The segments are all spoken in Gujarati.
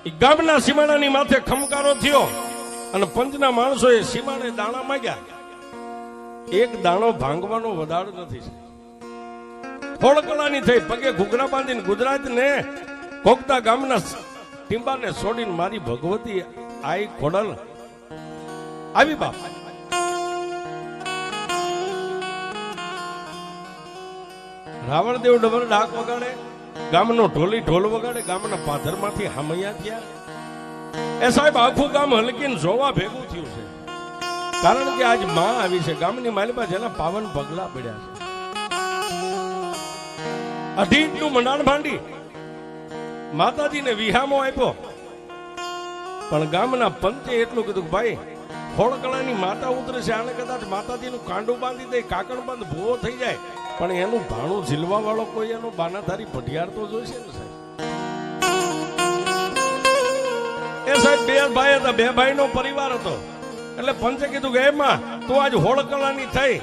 ગામના સીમાડાની માથે ખમકારો થયો અને પંચના માણસોએ સીમાડે દાણા માંગ્યા. એક દાણો ભાંગવાનો વદાડ નથી. ખોળકલાની થઈ પગે ઘૂઘરા બાંધીને ગુજરાત ને કોકતા ગામના ટીંબાને છોડીને મારી ભગવતી આઈ ખોડલ આવી બાપ. રાવણદેવ ડબર ડાક વગાડે, ગામનો ઢોલી ઢોલ વગાડે, ગામના પાથરમાંથી હામૈયા થયા. એ સાહેબ આખું ગામ હલકીને જોવા ભેગું થયું છે. કારણ કે આજ માં આવી છે ગામની માલિપા, જેના પાવન પગલા પડ્યા છે. અઢીનું મંડાણ ભાંડી માતાજીને વિહામો આપ્યો, પણ ગામના પંચે એટલું કીધું ભાઈ ખોળકલાની માતા ઉતરે છે, આને કદાચ માતાજીનું કાંડું બાંધી દે, કાકણ બંધ ભૂવો થઈ જાય, પણ એનું ભાણું ઝીલવા વાળો કોઈ એનો બાનાધારી ભઢિયાર તો જોઈશે ને સાહેબ. એ સાહેબ બે ભાઈ હતા, બે ભાઈ નો પરિવાર હતો. એટલે પંચે કીધું કે એમાં તું આજ હોળકલાની થઈ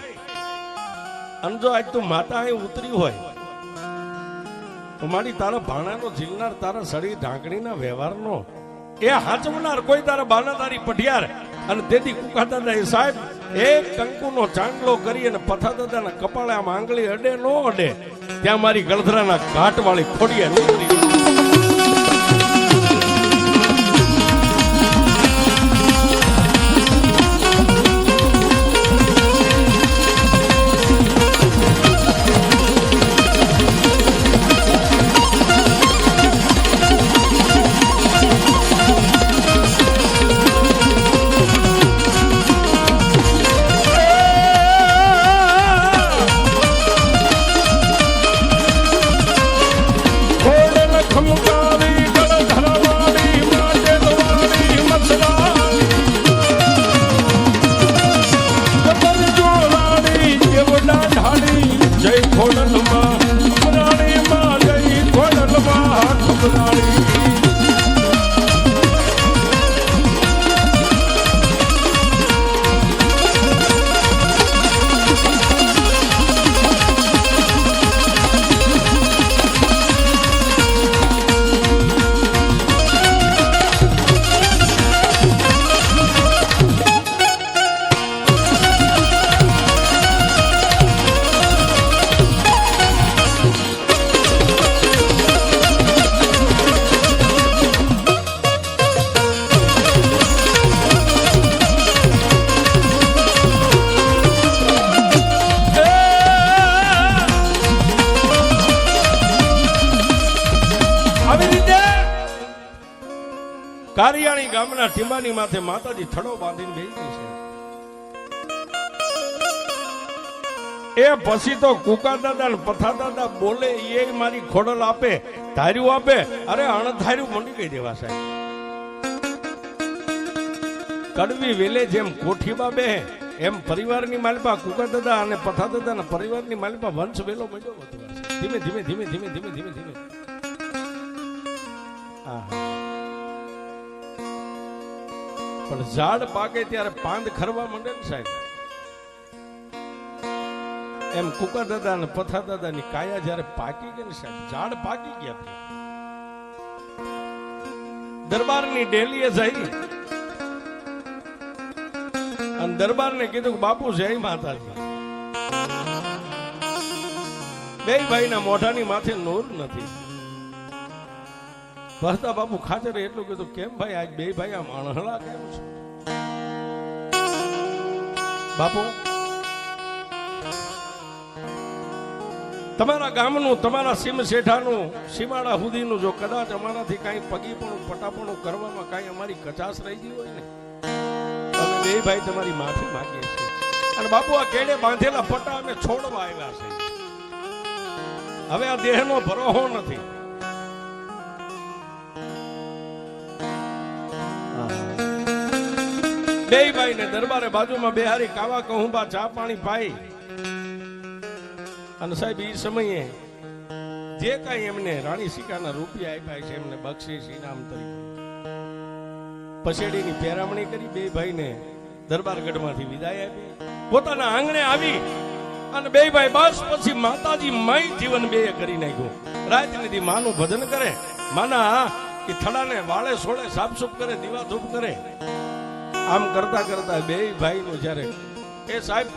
અને જો આજ તું માતા અહીં ઉતરી હોય તો મારી તારા ભાણાનો ઝીલનાર, તારા સળી ઢાંકણીના વ્યવહારનો એ હાચવનાર કોઈ તારા બાનાધારી પઢિયાર. અને તેથી કુકા દાદા એ સાહેબ એક કંકુનો ચાંદલો કરી અને પથા દાદાના કપાળે આમ આંગળી અડે નો અડે ત્યાં મારી ગળધરાના ઘાટ વાળી ખોડિયા નીકળી. કારિયાણી ગામના ટીંબાની માથે માતાજી થડો બાંધીને બેસી છે. એ પછી તો કુકા દાદા ને પથા દાદા બોલે એ મારી ખોડલ આપે, ધાર્યું આપે, અરે અણધાર્યું મંડી ગઈ દેવા સાહેબ. કડવી વેલે જેમ કોઠીબા બે એમ પરિવારની માલિપા કુકા દાદા અને પથા દાદાના પરિવારની માલિપા વંશ વેલો મળ્યો હતો. ધીમે ધીમે ધીમે ધીમે ધીમે ધીમે ધીમે પણ ઝાડ પાકે ત્યારે પાંદ ખરવા માંડે ને સાહેબ. એમ કુકા દાદા અને પથા દાદા ની કાયા જયારે પાકી ગઈ ને સાહેબ, ઝાડ પાકી ગયા. દરબારની ડેલીએ જઈ અને દરબારને કીધું કે બાપુ જય માતાજી. બે ભાઈના મોઢાની માથે નૂર નથી. ભરતા બાપુ ખાચરે એટલું કીધું કેમ ભાઈ આજ બે ભાઈ આમ અણહળા કેમ છો? બાપુ તમારા ગામનું, તમારા સીમ શેઠાનું, સીમાડા સુધીનું જો કદાચ અમારાથી કાંઈ પગીપણું પટાપણું કરવામાં કાંઈ અમારી કચાશ રહી ગઈ હોય ને, અમે બે ભાઈ તમારી માફી માંગીએ છીએ. અને બાપુ આ કેડે બાંધેલા પટા અમે છોડવા આવ્યા છે. હવે આ દેહનો ભરોહો નથી. બે ભાઈ ને દરબારે બાજુમાં બેહારી કાવા કહુંબા ચા પાણી પાઈ અને સાહેબ એ સમયે જે કઈ એમને રાણી સિકાના રૂપિયા આપ્યા છે એમને બક્ષિસ ઇનામ તરીકે પછેડીની પેરામણી કરી. બે ભાઈને દરબારગઢમાંથી વિદાય આપી, પોતાના આંગણે આવી અને બે ભાઈ બસ પછી માતાજી મય જીવન બે કરી નાખ્યું. રાજનીતિ માનું ભજન કરે, માના એ થડાને વાળે સોળે સાફસૂફ કરે, દીવા ધૂપ કરે. આમ કરતા કરતા બે ભાઈ નું જયારે એ સાહેબ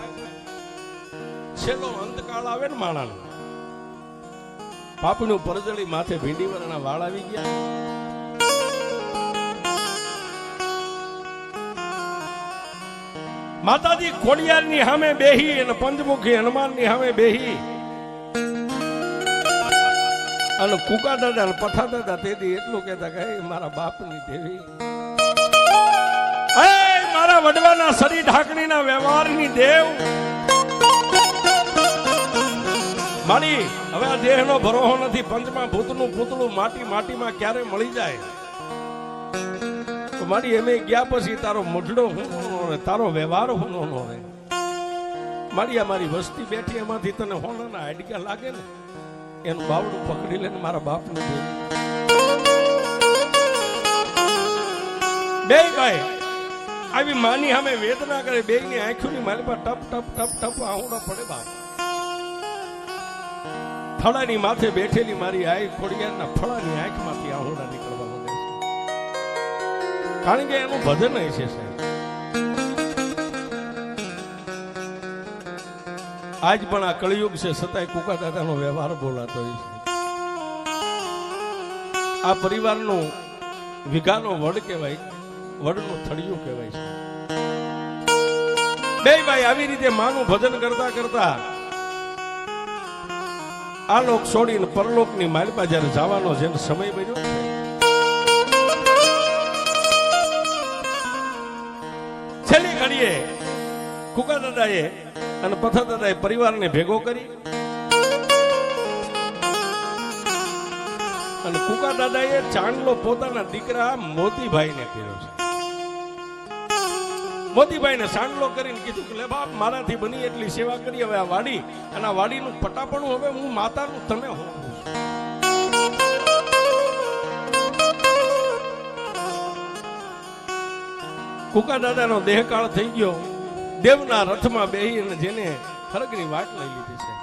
છેલ્લો અંતકાળ આવે ને માણાનો, પાપનું પરજળી માથે ભીંડી વરના વાળ આવી ગયા. માતાજી ખોડિયાર ની સામે બેહી અને પંચમુખી હનુમાન ની સામે બેહી અને કુકા દાદા ને પથા દાદા તેથી એટલું કહેતા કે મારા બાપની દેવી, મારા વડવાના શરીર ઢાકણીના વ્યવહારની દેવ, મારી હવે આ દેહનો ભરોહો નથી. પંચમા ભૂતનું પૂતળું માટી માટીમાં ક્યારે મળી જાય તો મારી એમે ગયા પછી તારો મઢડો હું રે, તારો વ્યવહાર હું નો રે. મારી આ મારી વસ્તી બેઠી એમાંથી તને હોનાના હાડકા લાગે ને એનું બાવડું પકડી લે ને મારા બાપનું જોયું. બે ભાઈ આવી માની સામે વેદના કરે, બે ની આંખોની મારી પર ટપ ટપ ટપ ટપ આહુડા પડે. બાપ ફળાની માથે બેઠેલી મારી આઈ ખોડિયારના ફળાની આંખમાંથી આહુડા નીકળવા માંડે છે, કારણ કે એનું ભજન છે સાહેબ. આજ પણ આ કળિયુગ છે, છતાંય કુકા દાદાનો વ્યવહાર બોલાતો હોય છે. આ પરિવારનો વિઘાનો વડ કહેવાય, વડનું થળિયું કહેવાય છે. બે ભાઈ આવી રીતે માનું ભજન કરતા કરતા આ લોક છોડીને પરલોકની માલિપા જયારે જવાનો જેનો સમય બન્યો છે, છેલ્લી ઘડીએ કુકા દાદાએ અને પથા દાદાએ પરિવારને ભેગો કરી અને કુકા દાદાએ ચાંદલો પોતાના દીકરા મોતીભાઈને કર્યો છે. મોતીભાઈને ચાંદલો કરીને કીધું કે લે બાપ, મારાથી બની એટલી સેવા કરી, હવે આ વાડી અને આ વાડીનું પટાપણું હવે હું માતાનું તમે હોવું છું. કુકા દાદાનો દેહકાળ થઈ ગયો. દેવના રથમાં બેહી અને જેને ખરગની વાટ લઈ લીધી છે.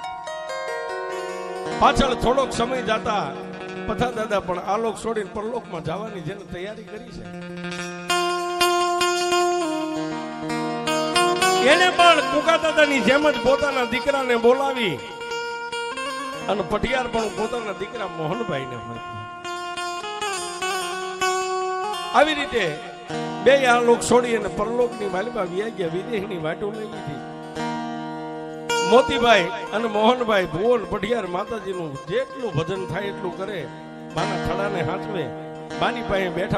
પાછળ થોડોક સમય જતા પથા દાદા પણ આલોક છોડીને પરલોકમાં જવાની જેને તૈયારી કરી છે, એને પણ કુકા દાદાની જેમ જ પોતાના દીકરાને બોલાવી અને પટિયાર પણ પોતાના દીકરા મોહનભાઈને મળ્યા. આવી રીતે બે આ લોક છોડી અને પરલોકની માલિકા વ્યા ગયા, વિદેશની વાટો લઈ લીધી. મોતીભાઈ અને મોહનભાઈ ભુવન પઢિયાર માતાજીનું જેટલું ભજન થાય એટલું કરે, બાના થડાને હાચવે, બાની પાસે બેઠા